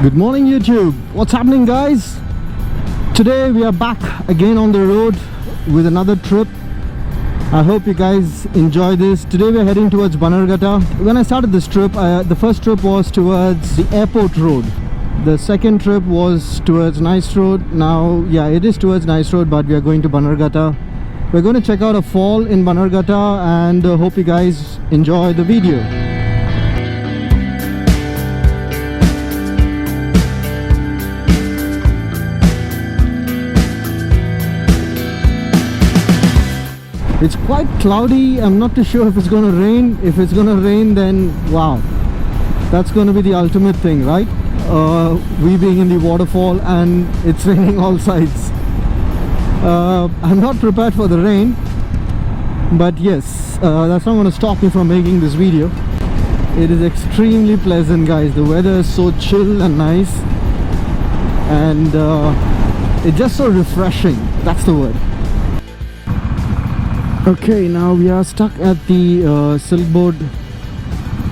Good morning YouTube. What's happening guys? Today we are back again on the road with another trip. I hope you guys enjoy this. Today we are heading towards Bannerghatta. When I started this trip, the first trip was towards the airport road. The second trip was towards Nice Road. Now, yeah, it is towards Nice Road, but we are going to Bannerghatta. We're going to check out a fall in Bannerghatta and hope you guys enjoy the video. It's quite cloudy. I'm not too sure if it's going to rain. If it's going to rain, then wow, that's going to be the ultimate thing, right? We being in the waterfall and it's raining all sides. I'm not prepared for the rain, but yes, that's not going to stop me from making this video. It is extremely pleasant guys. The weather is so chill and nice, and it's just so refreshing. That's the word. Okay, now we are stuck at the Silkboard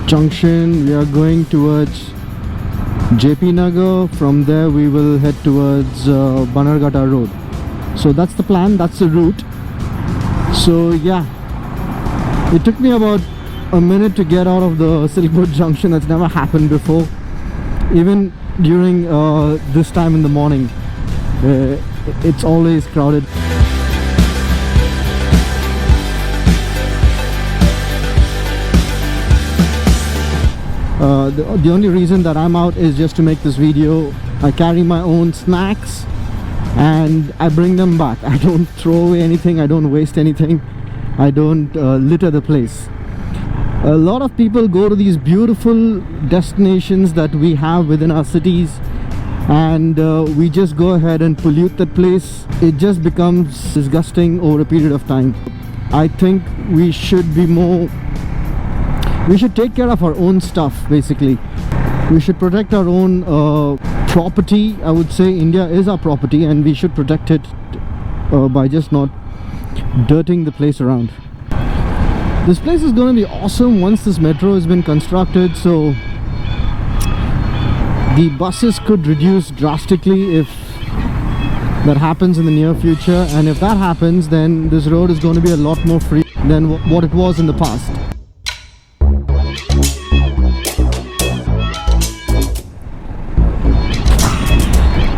junction. We are going towards JP Nagar. From there we will head towards Bannerghatta road. So that's the plan, that's the route. So yeah, it took me about a minute to get out of the Silkboard junction. That's never happened before. Even during this time in the morning, it's always crowded. The only reason that I'm out is just to make this video. I carry my own snacks and I bring them back. I don't throw away anything, I don't waste anything, I don't litter the place. A lot of people go to these beautiful destinations that we have within our cities, and we just go ahead and pollute that place. It just becomes disgusting over a period of time. I think we should be more, we should take care of our own stuff basically. We should protect our own property. I would say India is our property and we should protect it by just not dirting the place around. This place is going to be awesome once this metro has been constructed, so the buses could reduce drastically if that happens in the near future, and if that happens then this road is going to be a lot more free than what it was in the past.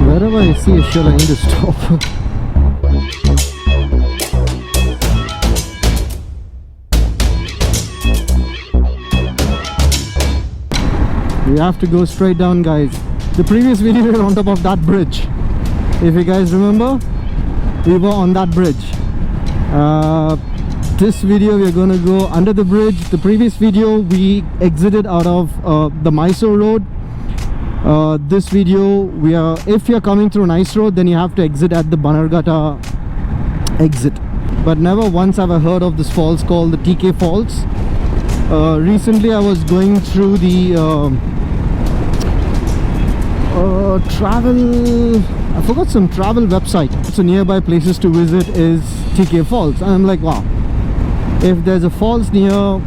Wherever I see a shell, I need to stop. We have to go straight down guys. The previous video we were on top of that bridge. If you guys remember, we were on that bridge. This video we are going to go under the bridge. The previous video we exited out of the Mysore road. This video if you're coming through Nice Road, then you have to exit at the Bannerghatta exit. But never once have I heard of this falls called the TK Falls. Recently I was going through the I forgot some travel website. So nearby places to visit is TK Falls, and I'm like, wow, if there's a falls near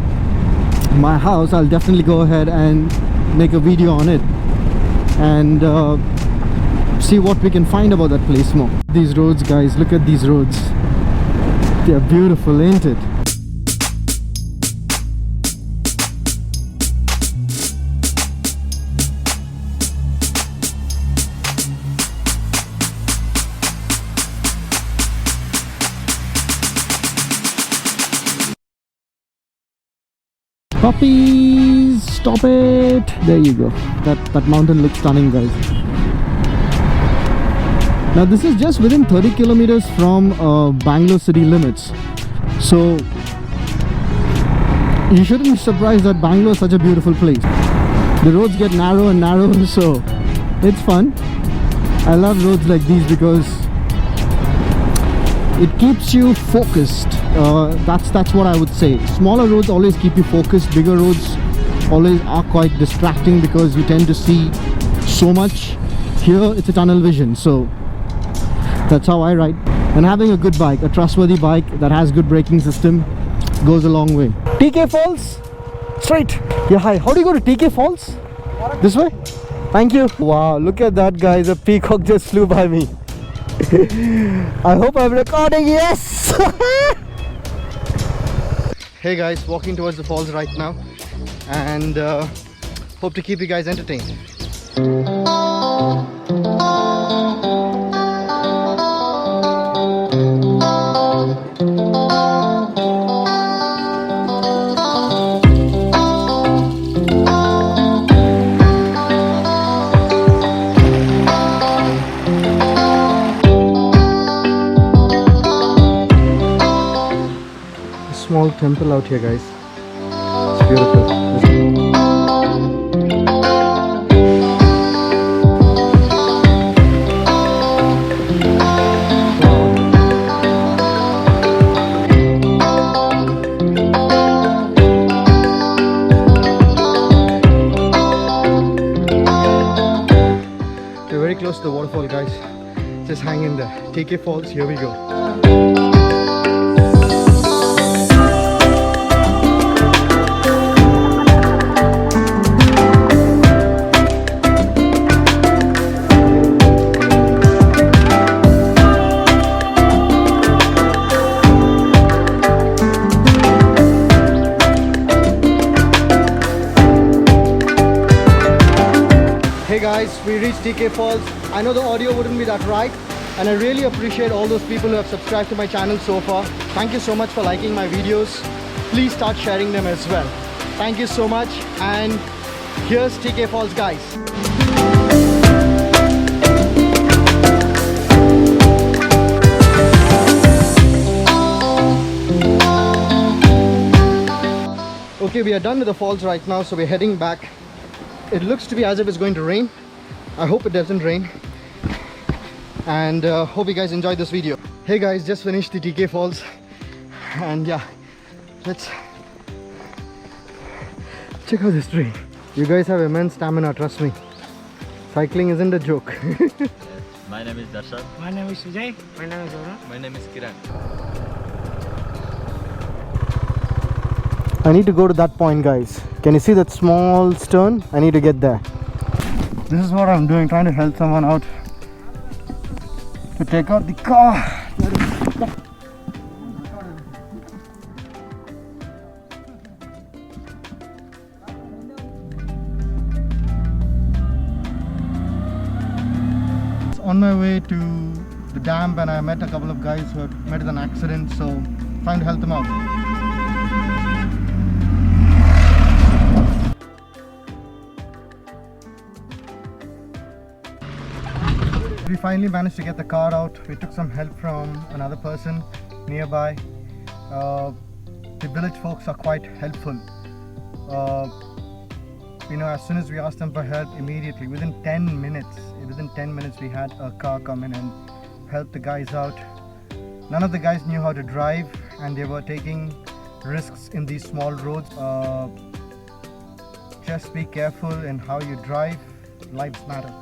my house, I'll definitely go ahead and make a video on it and see what we can find about that place more. These roads guys, look at these roads. They are beautiful, ain't it? Puppies, stop it. There you go. That mountain looks stunning guys. Now this is just within 30 kilometers from Bangalore city limits, so you shouldn't be surprised that Bangalore is such a beautiful place. The roads get narrow and narrow, so it's fun. I love roads like these because it keeps you focused. That's what I would say. Smaller roads always keep you focused. Bigger roads always are quite distracting because you tend to see so much. Here it's a tunnel vision, so that's how I ride. And having a good bike, a trustworthy bike that has good braking system, goes a long way. TK Falls, straight. Yeah, hi. How do you go to TK Falls? This way? Thank you. Wow, look at that, guys. A peacock just flew by me. I hope I'm recording. Yes. Hey guys, walking towards the falls right now, and hope to keep you guys entertained. Small temple out here, guys. It's beautiful. We're very close to the waterfall, guys. Just hang in there. TK Falls, here we go. Hey guys, we reached TK Falls. I know the audio wouldn't be that right, and I really appreciate all those people who have subscribed to my channel so far. Thank you so much for liking my videos. Please start sharing them as well. Thank you so much, and here's TK Falls, guys. Okay, we are done with the falls right now, so we're heading back. It looks to be as if it's going to rain. I hope it doesn't rain, and hope you guys enjoyed this video. Hey guys, just finished the TK Falls, and yeah, let's check out this tree. You guys have immense stamina, trust me. Cycling isn't a joke. My name is Darshan. My name is Sujay. My name is Arun. My name is Kiran. I need to go to that point, guys. Can you see that small stone? I need to get there. This is what I'm doing, trying to help someone out to take out the car. On my way to the dam, and I met a couple of guys who had met with an accident, so trying to help them out. We finally managed to get the car out. We took some help from another person nearby. The village folks are quite helpful. As soon as we asked them for help, immediately within 10 minutes we had a car come in and help the guys out. None of the guys knew how to drive, and they were taking risks in these small roads. Just be careful in how you drive. Lives matter.